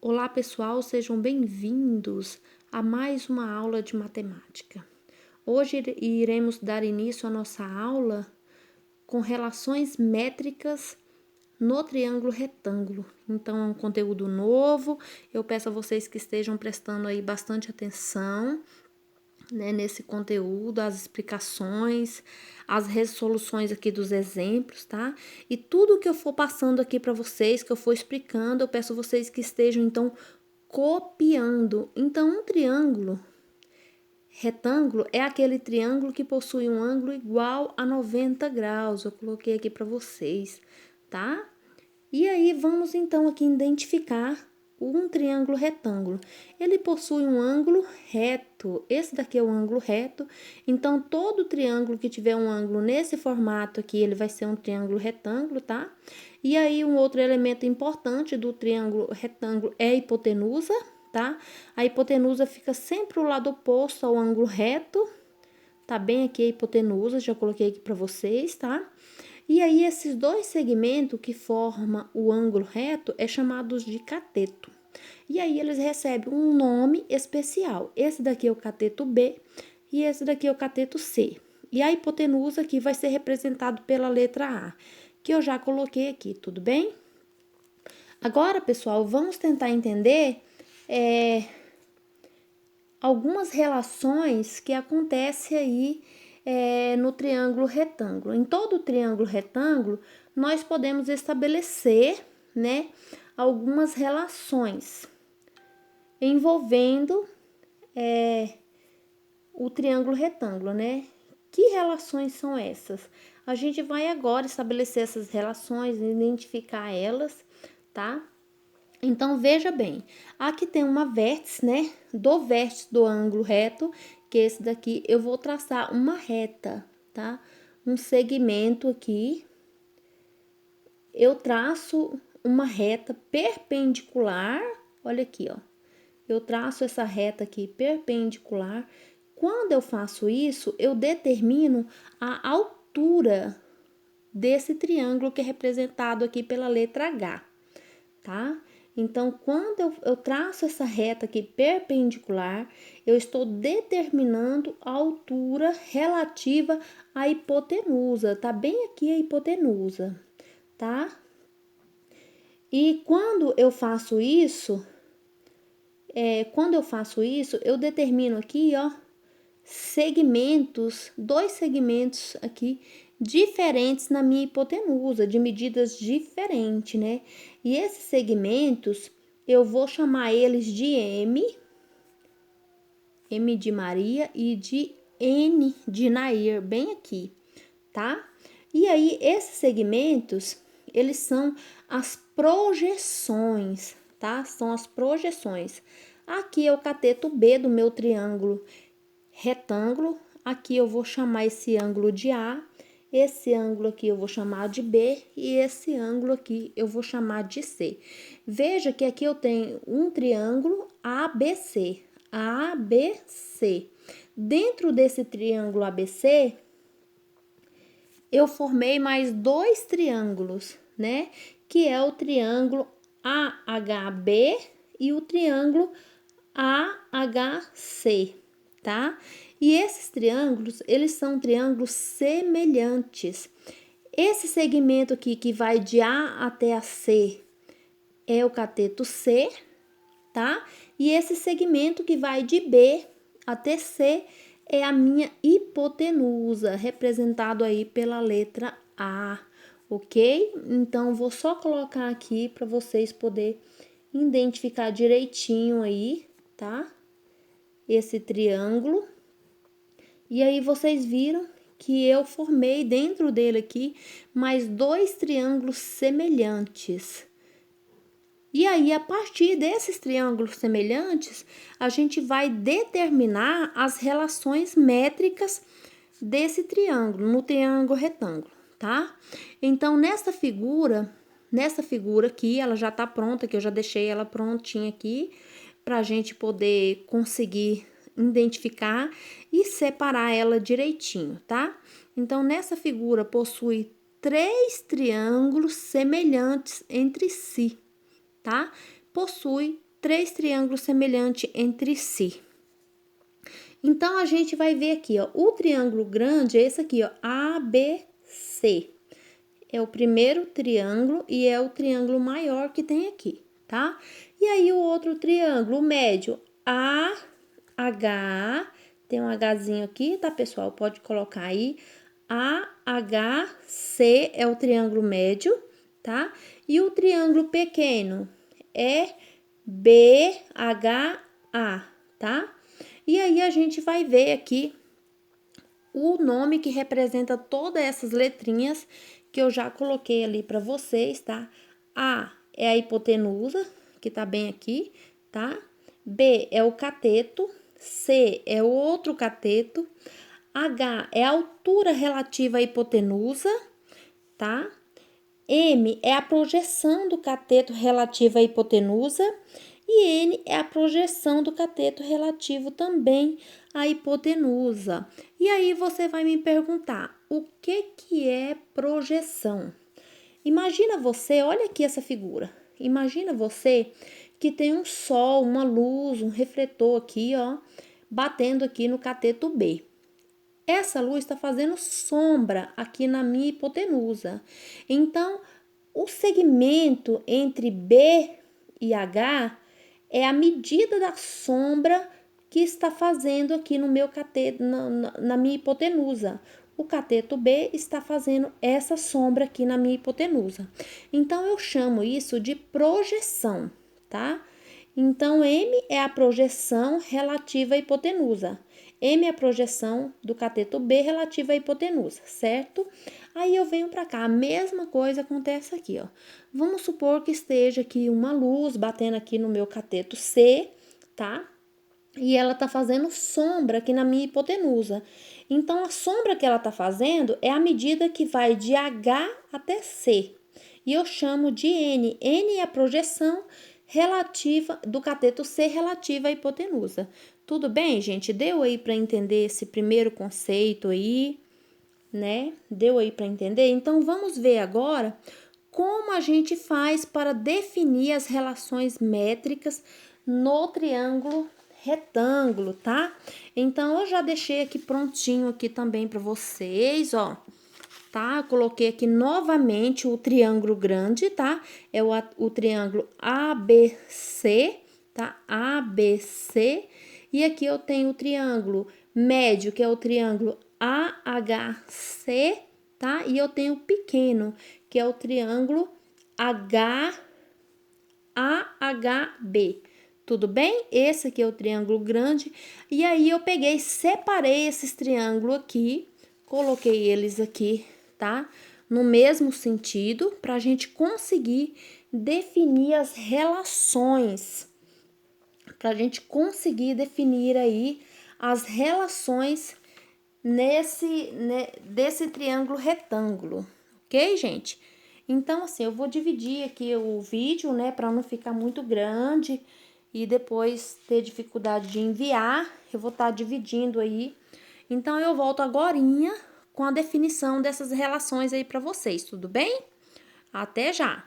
Olá, pessoal, sejam bem-vindos a mais uma aula de matemática. Hoje iremos dar início à nossa aula com relações métricas no triângulo retângulo. Então, é um conteúdo novo, eu peço a vocês que estejam prestando aí bastante atenção, né, nesse conteúdo, as explicações, as resoluções aqui dos exemplos, tá? E tudo que eu for passando aqui para vocês, que eu for explicando, eu peço a vocês que estejam, então, copiando. Então, um triângulo retângulo é aquele triângulo que possui um ângulo igual a 90 graus. Eu coloquei aqui para vocês, tá? E aí, vamos então aqui identificar um triângulo retângulo. Ele possui um ângulo reto. Esse daqui é o ângulo reto. Então, todo triângulo que tiver um ângulo nesse formato aqui, ele vai ser um triângulo retângulo, tá? E aí, um outro elemento importante do triângulo retângulo é a hipotenusa, tá? A hipotenusa fica sempre ao lado oposto ao ângulo reto. Tá bem aqui a hipotenusa, já coloquei aqui para vocês, tá? E aí, esses dois segmentos que formam o ângulo reto é chamados de cateto. E aí, eles recebem um nome especial. Esse daqui é o cateto B e esse daqui é o cateto C. E a hipotenusa aqui vai ser representado pela letra A, que eu já coloquei aqui, tudo bem? Agora, pessoal, vamos tentar entender algumas relações que acontecem aí no triângulo retângulo. Em todo triângulo retângulo, nós podemos estabelecer, né, algumas relações envolvendo o triângulo retângulo, né? Que relações são essas? A gente vai agora estabelecer essas relações, identificar elas, tá? Então, veja bem, aqui tem uma vértice, né? Do vértice do ângulo reto, que esse daqui, eu vou traçar uma reta, tá? Um segmento aqui. Eu traço uma reta perpendicular, olha aqui, ó. Eu traço essa reta aqui perpendicular. Quando eu faço isso, eu determino a altura desse triângulo que é representado aqui pela letra H, tá? Então, quando eu traço essa reta aqui perpendicular, eu estou determinando a altura relativa à hipotenusa, tá bem aqui a hipotenusa, tá? E quando eu faço isso, eu determino aqui, ó, segmentos, dois segmentos aqui diferentes na minha hipotenusa, de medidas diferentes, né? E esses segmentos, eu vou chamar eles de M de Maria, e de N de Nair, bem aqui, tá? E aí, esses segmentos, eles são as projeções, tá? São as projeções. Aqui é o cateto B do meu triângulo retângulo. Aqui eu vou chamar esse ângulo de A, esse ângulo aqui eu vou chamar de B e esse ângulo aqui eu vou chamar de C. Veja que aqui eu tenho um triângulo ABC, ABC. Dentro desse triângulo ABC, eu formei mais dois triângulos, né? Que é o triângulo AHB e o triângulo AHC, tá? E esses triângulos, eles são triângulos semelhantes. Esse segmento aqui que vai de A até a C é o cateto C, tá? E esse segmento que vai de B até C é a minha hipotenusa, representado aí pela letra A, ok? Então, vou só colocar aqui para vocês poderem identificar direitinho aí, tá? Esse triângulo. E aí, vocês viram que eu formei dentro dele aqui mais dois triângulos semelhantes. E aí, a partir desses triângulos semelhantes, a gente vai determinar as relações métricas desse triângulo, no triângulo retângulo, tá? Então, nessa figura aqui, ela já tá pronta, que eu já deixei ela prontinha aqui, pra gente poder conseguir identificar e separar ela direitinho, tá? Então, nessa figura possui três triângulos semelhantes entre si, tá? Possui três triângulos semelhantes entre si. Então, a gente vai ver aqui, ó, o triângulo grande é esse aqui, ó, ABC. É o primeiro triângulo e é o triângulo maior que tem aqui, tá? E aí, o outro triângulo, o médio, AH, tem um Hzinho aqui, tá, pessoal? Pode colocar aí, AHC é o triângulo médio, tá? E o triângulo pequeno é BHA, tá? E aí, a gente vai ver aqui o nome que representa todas essas letrinhas que eu já coloquei ali para vocês, tá? A é a hipotenusa, que tá bem aqui, tá? B é o cateto, C é o outro cateto, H é a altura relativa à hipotenusa, tá? M é a projeção do cateto relativa à hipotenusa e N é a projeção do cateto relativo também à hipotenusa. E aí você vai me perguntar, o que é projeção? Imagina você, olha aqui essa figura. Imagina você que tem um sol, uma luz, um refletor aqui, ó, batendo aqui no cateto B. Essa luz está fazendo sombra aqui na minha hipotenusa. Então, o segmento entre B e H é a medida da sombra que está fazendo aqui no meu cateto, na minha hipotenusa. O cateto B está fazendo essa sombra aqui na minha hipotenusa. Então, eu chamo isso de projeção, tá? Então, M é a projeção relativa à hipotenusa. M é a projeção do cateto B relativa à hipotenusa, certo? Aí eu venho para cá, a mesma coisa acontece aqui, ó. Vamos supor que esteja aqui uma luz batendo aqui no meu cateto C, tá? E ela tá fazendo sombra aqui na minha hipotenusa. Então, a sombra que ela tá fazendo é a medida que vai de H até C. E eu chamo de N. N é a projeção relativa do cateto C relativa à hipotenusa. Tudo bem, gente? Deu aí para entender esse primeiro conceito aí, né? Deu aí para entender? Então, vamos ver agora como a gente faz para definir as relações métricas no triângulo retângulo, tá? Então, eu já deixei aqui prontinho aqui também para vocês, ó. Tá? Coloquei aqui novamente o triângulo grande, tá? É o triângulo ABC, tá? ABC. E aqui eu tenho o triângulo médio, que é o triângulo AHC, tá? E eu tenho o pequeno, que é o triângulo AHB. Tudo bem? Esse aqui é o triângulo grande. E aí, eu peguei, separei esses triângulos aqui, coloquei eles aqui, tá? No mesmo sentido, para a gente conseguir definir as relações. Para a gente conseguir definir aí as relações desse triângulo retângulo, ok, gente? Então, assim, eu vou dividir aqui o vídeo, né, para não ficar muito grande e depois ter dificuldade de enviar. Eu vou estar dividindo aí. Então, eu volto agorinha com a definição dessas relações aí para vocês, tudo bem? Até já!